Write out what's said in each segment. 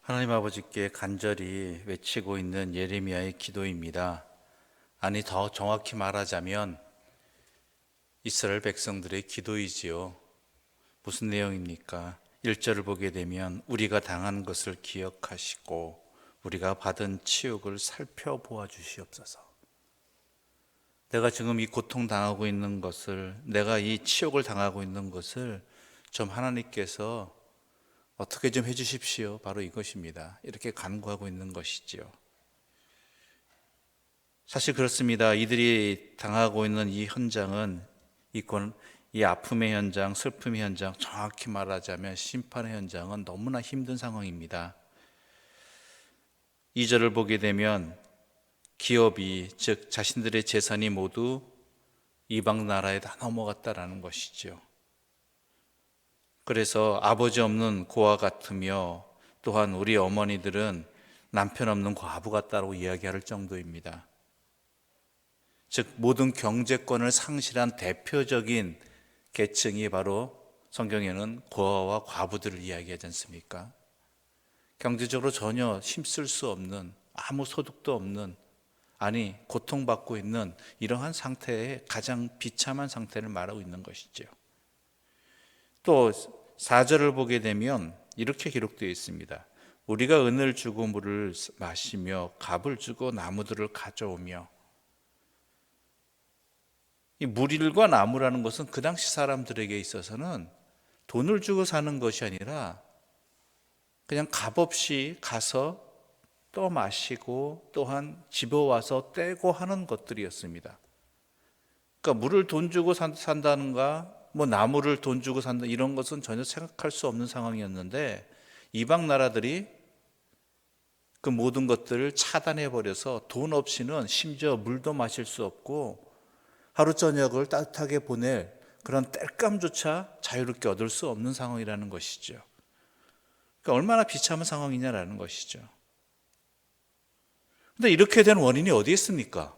하나님 아버지께 간절히 외치고 있는 예레미야의 기도입니다. 아니, 더 정확히 말하자면 이스라엘 백성들의 기도이지요. 무슨 내용입니까? 1절을 보게 되면 우리가 당한 것을 기억하시고 우리가 받은 치욕을 살펴보아 주시옵소서. 내가 지금 이 고통당하고 있는 것을, 내가 이 치욕을 당하고 있는 것을 좀 하나님께서 어떻게 좀 해주십시오. 바로 이것입니다. 이렇게 간구하고 있는 것이지요. 사실 그렇습니다. 이들이 당하고 있는 이 현장은 이 아픔의 현장, 슬픔의 현장, 정확히 말하자면 심판의 현장은 너무나 힘든 상황입니다. 2절을 보게 되면 기업이, 즉 자신들의 재산이 모두 이방 나라에 다 넘어갔다라는 것이죠. 그래서 아버지 없는 고아 같으며 또한 우리 어머니들은 남편 없는 과부 같다고 이야기할 정도입니다. 즉 모든 경제권을 상실한 대표적인 계층이 바로 성경에는 고아와 과부들을 이야기하지 않습니까? 경제적으로 전혀 힘쓸 수 없는, 아무 소득도 없는, 아니 고통받고 있는 이러한 상태의 가장 비참한 상태를 말하고 있는 것이죠. 또 4절을 보게 되면 이렇게 기록되어 있습니다. 우리가 은을 주고 물을 마시며 갑을 주고 나무들을 가져오며, 이 물과 나무라는 것은 그 당시 사람들에게 있어서는 돈을 주고 사는 것이 아니라 그냥 값없이 가서 또 마시고 또한 집에 와서 떼고 하는 것들이었습니다. 그러니까 물을 돈 주고 산다는가, 뭐 나무를 돈 주고 산다, 이런 것은 전혀 생각할 수 없는 상황이었는데 이방 나라들이 그 모든 것들을 차단해 버려서 돈 없이는 심지어 물도 마실 수 없고 하루 저녁을 따뜻하게 보낼 그런 땔감조차 자유롭게 얻을 수 없는 상황이라는 것이죠. 그러니까 얼마나 비참한 상황이냐라는 것이죠. 그런데 이렇게 된 원인이 어디에 있습니까?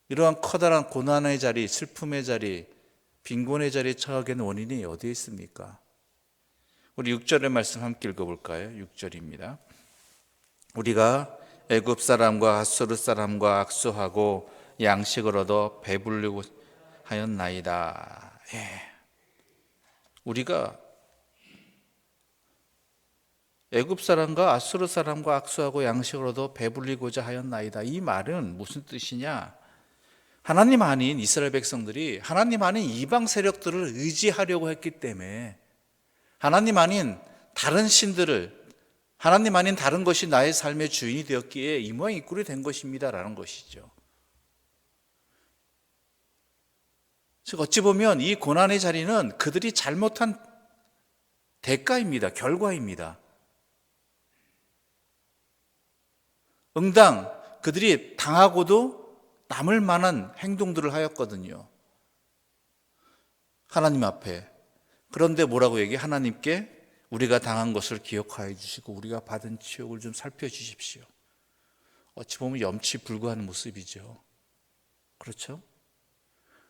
이러한 커다란 고난의 자리, 슬픔의 자리, 빈곤의 자리에 처하게 된 원인이 어디에 있습니까? 우리 6절의 말씀 함께 읽어볼까요? 6절입니다. 우리가 애굽 사람과 아수르 사람과 악수하고 양식을 얻어 배부르고 하였나이다. 우리가 애굽 사람과 아수르 사람과 악수하고 양식을 얻어 배불리고자 하였나이다. 이 말은 무슨 뜻이냐? 하나님 아닌 이스라엘 백성들이 하나님 아닌 이방 세력들을 의지하려고 했기 때문에, 하나님 아닌 다른 신들을, 하나님 아닌 다른 것이 나의 삶의 주인이 되었기에 이 모양 이 꼴이 된 것입니다라는 것이죠. 즉 어찌 보면 이 고난의 자리는 그들이 잘못한 대가입니다. 결과입니다. 응당 그들이 당하고도 남을 만한 행동들을 하였거든요. 하나님 앞에. 그런데 뭐라고 얘기해? 하나님께 우리가 당한 것을 기억하여 주시고 우리가 받은 치욕을 좀 살펴주십시오. 어찌 보면 염치불구한 모습이죠. 그렇죠?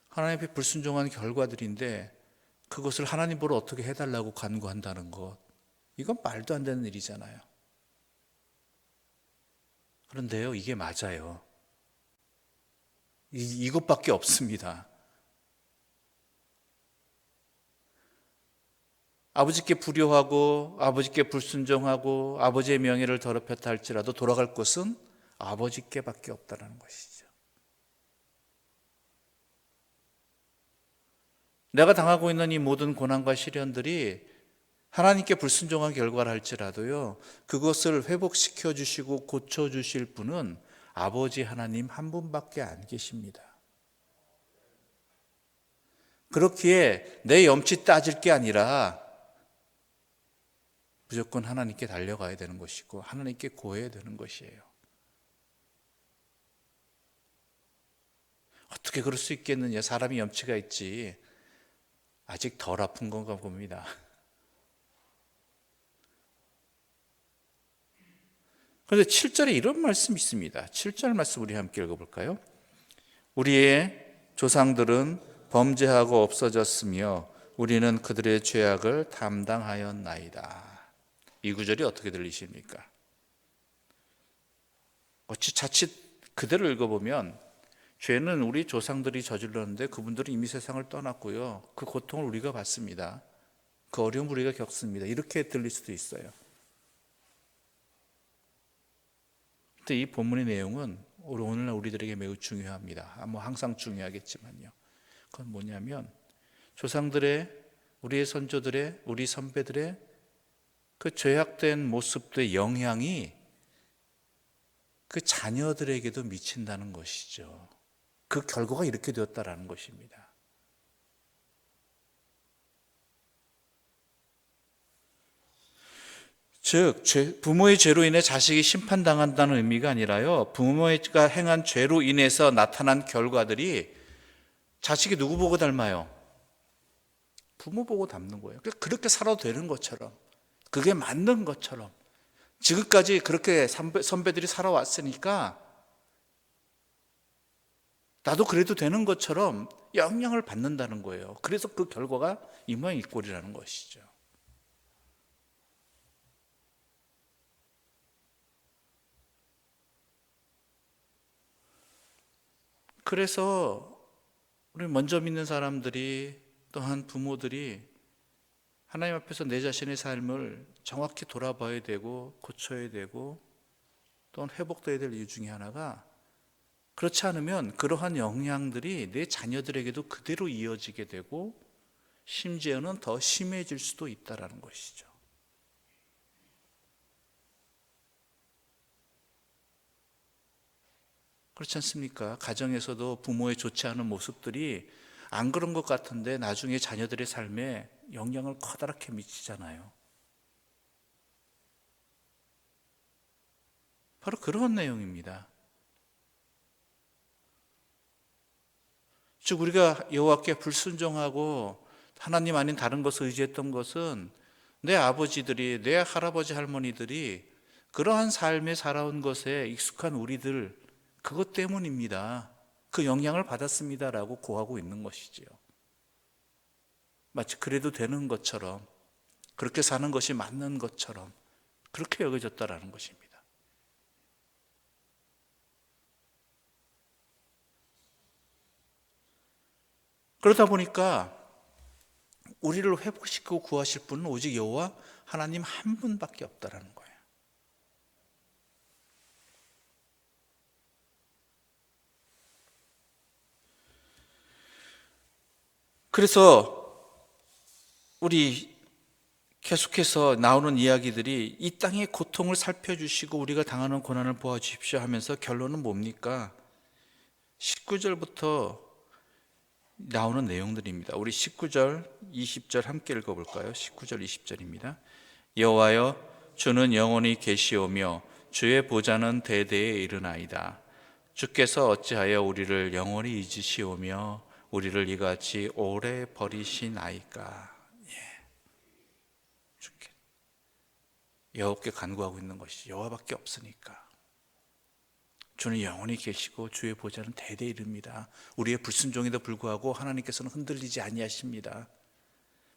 하나님 앞에 불순종한 결과들인데 그것을 하나님 보러 어떻게 해달라고 간구한다는 것, 이건 말도 안 되는 일이잖아요. 그런데요, 이게 맞아요. 이것밖에 없습니다. 아버지께 불효하고 아버지께 불순종하고 아버지의 명예를 더럽혔다 할지라도 돌아갈 곳은 아버지께밖에 없다는 것이죠. 내가 당하고 있는 이 모든 고난과 시련들이 하나님께 불순종한 결과를 할지라도요, 그것을 회복시켜 주시고 고쳐 주실 분은 아버지 하나님 한 분밖에 안 계십니다. 그렇기에 내 염치 따질 게 아니라 무조건 하나님께 달려가야 되는 것이고 하나님께 구해야 되는 것이에요. 어떻게 그럴 수 있겠느냐? 사람이 염치가 있지. 아직 덜 아픈 건가 봅니다. 그런데 7절에 이런 말씀이 있습니다. 7절 말씀 우리 함께 읽어볼까요? 우리의 조상들은 범죄하고 없어졌으며 우리는 그들의 죄악을 담당하였나이다. 이 구절이 어떻게 들리십니까? 어찌 자칫 그대로 읽어보면 죄는 우리 조상들이 저질렀는데 그분들은 이미 세상을 떠났고요. 그 고통을 우리가 받습니다. 그 어려움을 우리가 겪습니다. 이렇게 들릴 수도 있어요. 근데 이 본문의 내용은 오늘날 우리들에게 매우 중요합니다. 뭐 항상 중요하겠지만요. 그건 뭐냐면 조상들의, 우리의 선조들의, 우리 선배들의 그 죄악된 모습들의 영향이 그 자녀들에게도 미친다는 것이죠. 그 결과가 이렇게 되었다라는 것입니다. 즉 부모의 죄로 인해 자식이 심판당한다는 의미가 아니라요, 부모가 행한 죄로 인해서 나타난 결과들이 자식이 누구 보고 닮아요? 부모 보고 닮는 거예요. 그렇게 살아도 되는 것처럼, 그게 맞는 것처럼, 지금까지 그렇게 선배들이 살아왔으니까 나도 그래도 되는 것처럼 영향을 받는다는 거예요. 그래서 그 결과가 이 모양 이 꼴이라는 것이죠. 그래서 우리 먼저 믿는 사람들이, 또한 부모들이 하나님 앞에서 내 자신의 삶을 정확히 돌아봐야 되고 고쳐야 되고 또한 회복돼야 될 이유 중에 하나가, 그렇지 않으면 그러한 영향들이 내 자녀들에게도 그대로 이어지게 되고 심지어는 더 심해질 수도 있다는 것이죠. 그렇지 않습니까? 가정에서도 부모의 좋지 않은 모습들이 안 그런 것 같은데 나중에 자녀들의 삶에 영향을 커다랗게 미치잖아요. 바로 그런 내용입니다. 즉 우리가 여호와께 불순종하고 하나님 아닌 다른 것을 의지했던 것은 내 아버지들이, 내 할아버지 할머니들이 그러한 삶에 살아온 것에 익숙한 우리들, 그것 때문입니다. 그 영향을 받았습니다라고 고하고 있는 것이지요. 마치 그래도 되는 것처럼, 그렇게 사는 것이 맞는 것처럼 그렇게 여겨졌다라는 것입니다. 그러다 보니까 우리를 회복시키고 구하실 분은 오직 여호와 하나님 한 분밖에 없다라는 거예요. 그래서 우리 계속해서 나오는 이야기들이 이 땅의 고통을 살펴주시고 우리가 당하는 고난을 보아주십시오 하면서 결론은 뭡니까? 19절부터 나오는 내용들입니다. 우리 19절, 20절 함께 읽어볼까요? 19절, 20절입니다. 여호와여, 주는 영원히 계시오며 주의 보좌는 대대에 이르나이다. 주께서 어찌하여 우리를 영원히 잊으시오며 우리를 이같이 오래 버리시나이까. 주께 여호와께 간구하고 있는 것이 여호와밖에 없으니까. 주는 영원히 계시고 주의 보좌는 대대에 이릅니다. 우리의 불순종에도 불구하고 하나님께서는 흔들리지 아니하십니다.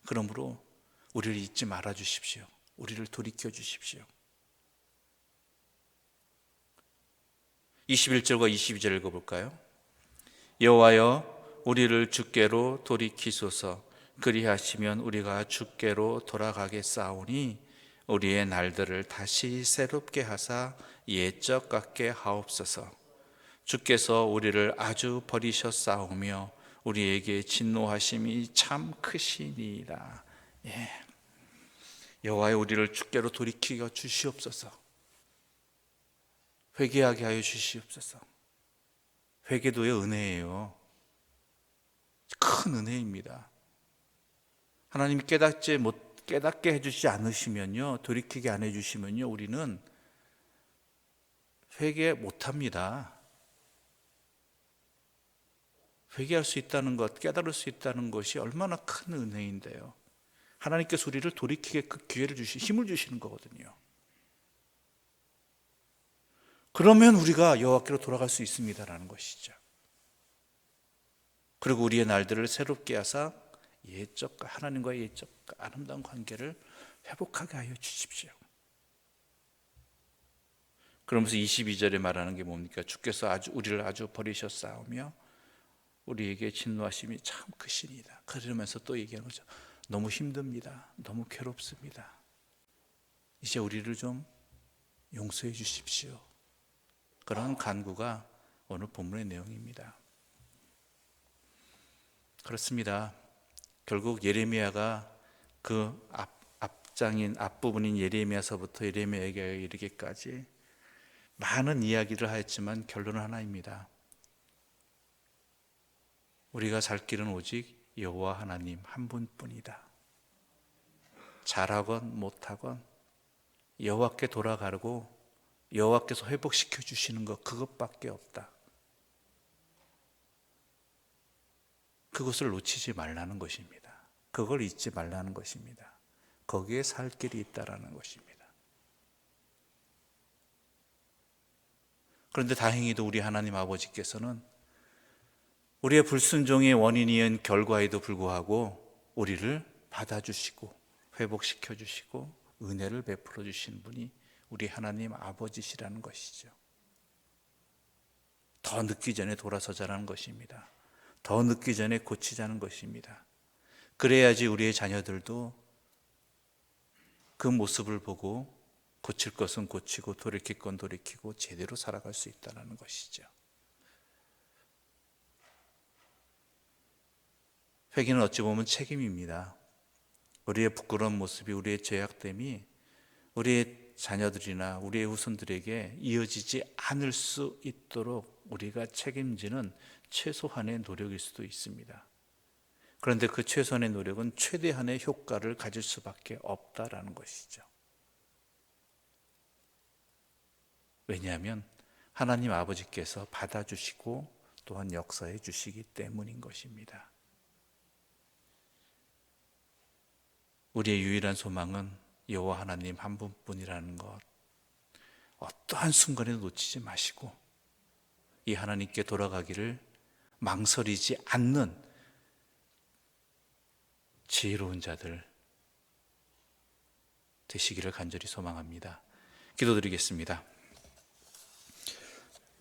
그러므로 우리를 잊지 말아 주십시오. 우리를 돌이켜 주십시오. 21절과 22절 읽어볼까요? 여호와여, 우리를 주께로 돌이키소서. 그리하시면 우리가 주께로 돌아가겠사오니 우리의 날들을 다시 새롭게 하사 옛적 같게 하옵소서. 주께서 우리를 아주 버리셨사오며 우리에게 진노하심이 참 크시니이다. 여호와여, 우리를 주께로 돌이키어 주시옵소서. 회개하게 하여 주시옵소서. 회개도의 은혜예요. 큰 은혜입니다. 하나님이 깨닫게 해주시지 않으시면요, 돌이키게 안 해주시면요, 우리는 회개 못합니다. 회개할 수 있다는 것, 깨달을 수 있다는 것이 얼마나 큰 은혜인데요. 하나님께서 우리를 돌이키게 그 기회를 힘을 주시는 거거든요. 그러면 우리가 여호와께로 돌아갈 수 있습니다라는 것이죠. 그리고 우리의 날들을 새롭게 하사 하나님과의 옛적과 아름다운 관계를 회복하게 하여 주십시오. 그러면서 22절에 말하는 게 뭡니까? 주께서 우리를 아주 버리셨사오며 우리에게 진노하심이 참 크시니다. 그러면서 또 얘기하는 거죠. 너무 힘듭니다. 너무 괴롭습니다. 이제 우리를 좀 용서해 주십시오. 그런 간구가 오늘 본문의 내용입니다. 그렇습니다. 결국 예레미야가 그 앞부분인 예레미야서부터 예레미야에게 이르기까지 많은 이야기를 하였지만 결론은 하나입니다. 우리가 살 길은 오직 여호와 하나님 한 분뿐이다. 잘하건 못하건 여호와께 돌아가고 여호와께서 회복시켜 주시는 것, 그것밖에 없다. 그것을 놓치지 말라는 것입니다. 그걸 잊지 말라는 것입니다. 거기에 살 길이 있다라는 것입니다. 그런데 다행히도 우리 하나님 아버지께서는 우리의 불순종의 원인이은 결과에도 불구하고 우리를 받아주시고 회복시켜 주시고 은혜를 베풀어 주시는 분이 우리 하나님 아버지시라는 것이죠. 더 늦기 전에 돌아서자라는 것입니다. 더 늦기 전에 고치자는 것입니다. 그래야지 우리의 자녀들도 그 모습을 보고 고칠 것은 고치고 돌이킬 건 돌이키고 제대로 살아갈 수 있다는 것이죠. 회개는 어찌 보면 책임입니다. 우리의 부끄러운 모습이, 우리의 죄악됨이 우리의 자녀들이나 우리의 후손들에게 이어지지 않을 수 있도록 우리가 책임지는 최소한의 노력일 수도 있습니다. 그런데 그 최소한의 노력은 최대한의 효과를 가질 수밖에 없다라는 것이죠. 왜냐하면 하나님 아버지께서 받아주시고 또한 역사해 주시기 때문인 것입니다. 우리의 유일한 소망은 여호와 하나님 한 분뿐이라는 것, 어떠한 순간에도 놓치지 마시고 이 하나님께 돌아가기를 망설이지 않는 지혜로운 자들 되시기를 간절히 소망합니다. 기도드리겠습니다.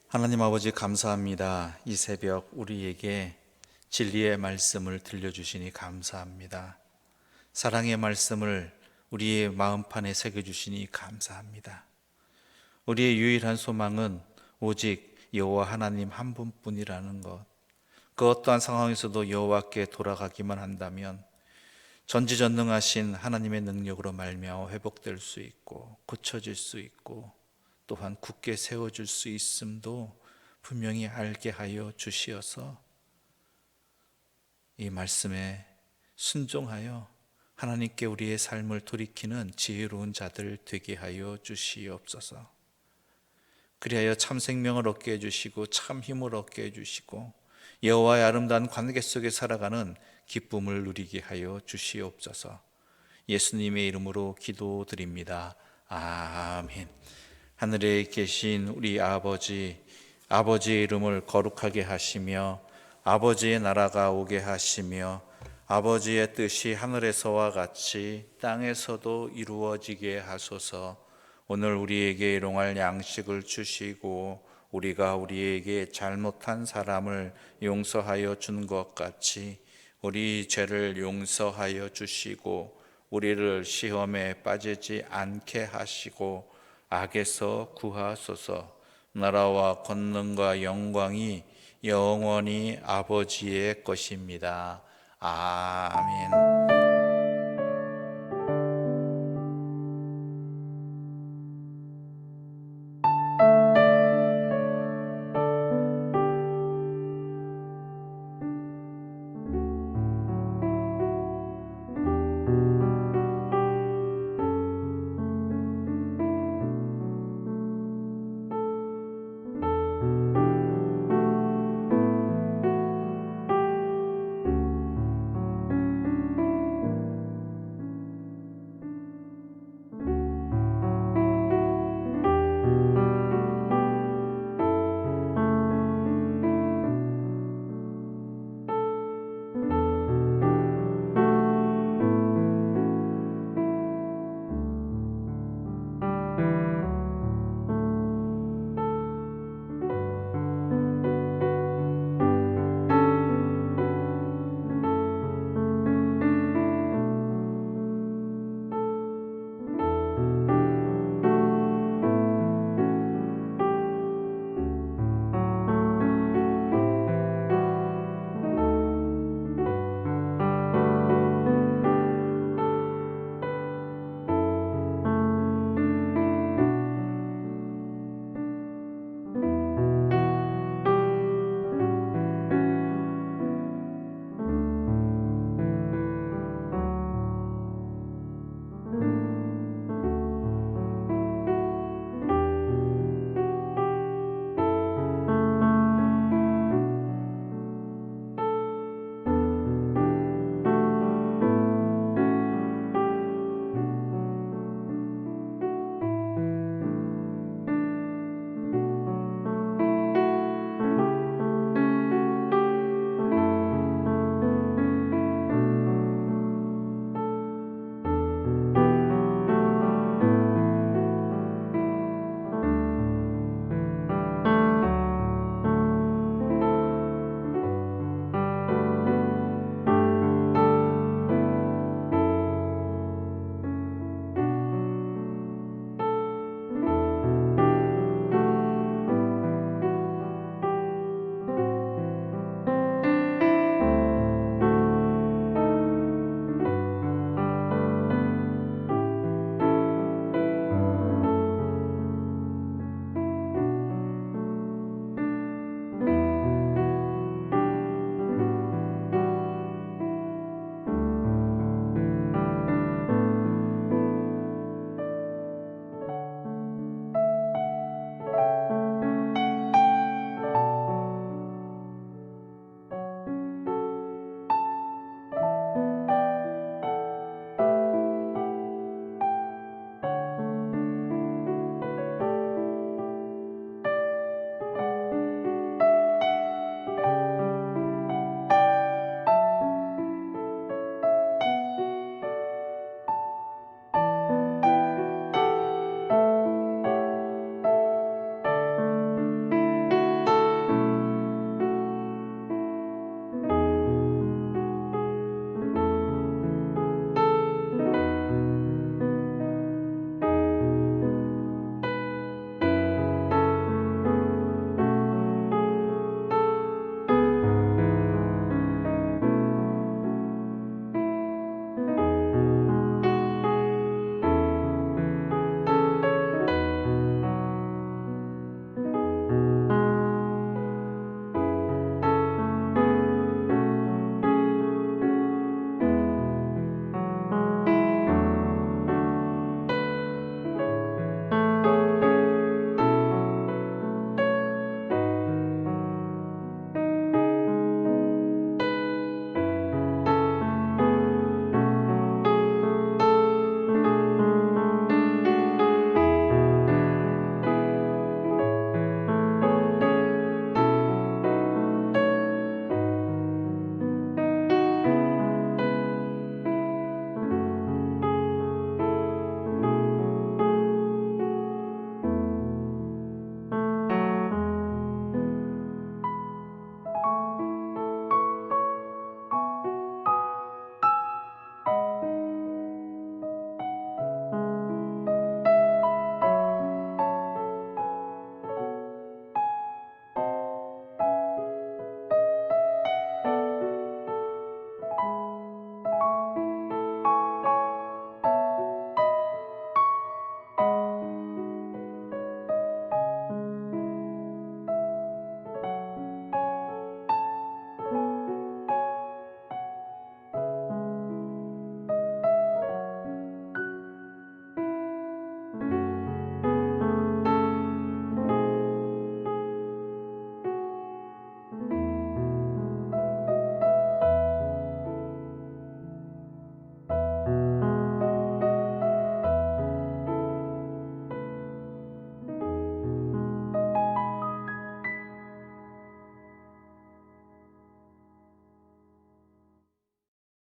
하나님 아버지 감사합니다. 이 새벽 우리에게 진리의 말씀을 들려주시니 감사합니다. 사랑의 말씀을 우리의 마음판에 새겨주시니 감사합니다. 우리의 유일한 소망은 오직 여호와 하나님 한 분뿐이라는 것, 그 어떠한 상황에서도 여호와께 돌아가기만 한다면 전지전능하신 하나님의 능력으로 말미암아 회복될 수 있고 고쳐질 수 있고 또한 굳게 세워줄 수 있음도 분명히 알게 하여 주시어서 이 말씀에 순종하여 하나님께 우리의 삶을 돌이키는 지혜로운 자들 되게 하여 주시옵소서. 그리하여 참 생명을 얻게 해주시고 참 힘을 얻게 해주시고 여호와의 아름다운 관계 속에 살아가는 기쁨을 누리게 하여 주시옵소서. 예수님의 이름으로 기도드립니다. 아멘. 하늘에 계신 우리 아버지, 아버지의 이름을 거룩하게 하시며 아버지의 나라가 오게 하시며 아버지의 뜻이 하늘에서와 같이 땅에서도 이루어지게 하소서. 오늘 우리에게 일용할 양식을 주시고 우리가 우리에게 잘못한 사람을 용서하여 준 것 같이 우리 죄를 용서하여 주시고 우리를 시험에 빠지지 않게 하시고 악에서 구하소서. 나라와 권능과 영광이 영원히 아버지의 것입니다. 아멘.